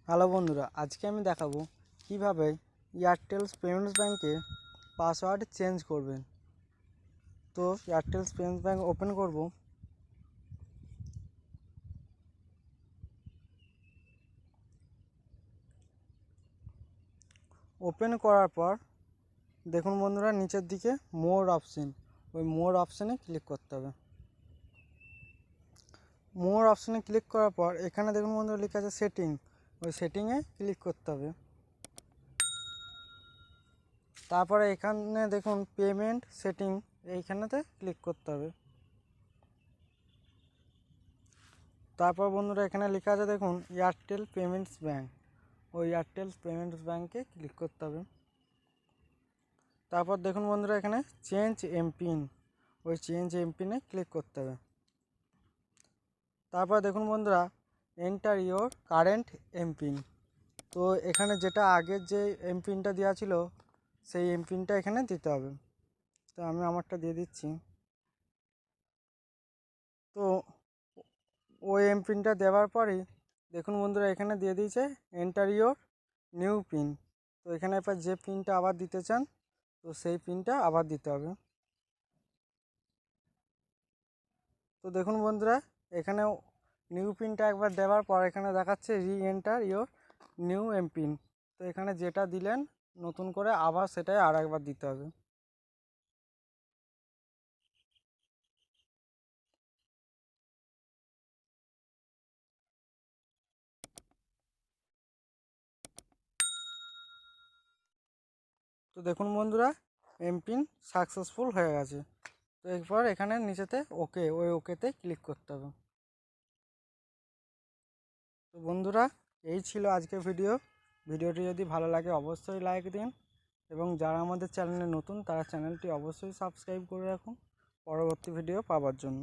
Hello বন্ধুরা, আজকে আমি দেখাবো কিভাবে এয়ারটেল পেমেন্টস ব্যাঙ্কে পাসওয়ার্ড চেঞ্জ করবেন। তো এয়ারটেল পেমেন্টস ব্যাঙ্ক ওপেন করব। ওপেন করার পর দেখুন বন্ধুরা, নিচের দিকে মোর অপশন, ওই মোর অপশানে ক্লিক করতে হবে। মোর অপশানে ক্লিক করার পর এখানে দেখুন বন্ধুরা লেখা আছে সেটিং, ওই সেটিংয়ে ক্লিক করতে হবে। তারপরে এখানে দেখুন পেমেন্ট সেটিং, এইখানেতে ক্লিক করতে হবে। তারপর বন্ধুরা এখানে লেখা আছে দেখুন এয়ারটেল পেমেন্টস ব্যাঙ্ক, ওই এয়ারটেল পেমেন্টস ব্যাঙ্কে ক্লিক করতে হবে। তারপর দেখুন বন্ধুরা এখানে চেঞ্জ এমপিন, ওই চেঞ্জ এমপিনে ক্লিক করতে হবে। তারপর দেখুন বন্ধুরা এন্টার ইওর কারেন্ট এমপিন, তো এখানে যেটা আগের যে এমপিনটা দেওয়া ছিল সেই এমপিনটা এখানে দিতে হবে। তো আমি আমারটা দিয়ে দিচ্ছি। তো ওই এমপিনটা দেওয়ার পরেই দেখুন বন্ধুরা এখানে দিয়ে দিয়েছে এন্টার ইওর নিউ পিন। তো এখানে এবার যে পিনটা আবার দিতে চান তো সেই পিনটা আবার দিতে হবে। তো দেখুন বন্ধুরা এখানে নিউ পিনটা একবার দেওয়ার পর এখানে দেখাচ্ছে রি এন্টার ইওর নিউ এমপিন। তো এখানে যেটা দিলেন নতুন করে আবার সেটাই আর একবার দিতে হবে। তো দেখুন বন্ধুরা এমপিন সাকসেসফুল হয়ে গেছে। তো এরপর এখানে নিচেতে ওকে, ওই ওকেতে ক্লিক করতে হবে। তো বন্ধুরা এই ছিল আজকের ভিডিওটি যদি ভালো লাগে অবশ্যই লাইক দিন, এবং যারা আমাদের চ্যানেলে নতুন তারা চ্যানেলটি অবশ্যই সাবস্ক্রাইব করে রাখুন পরবর্তী ভিডিও পাওয়ার জন্য।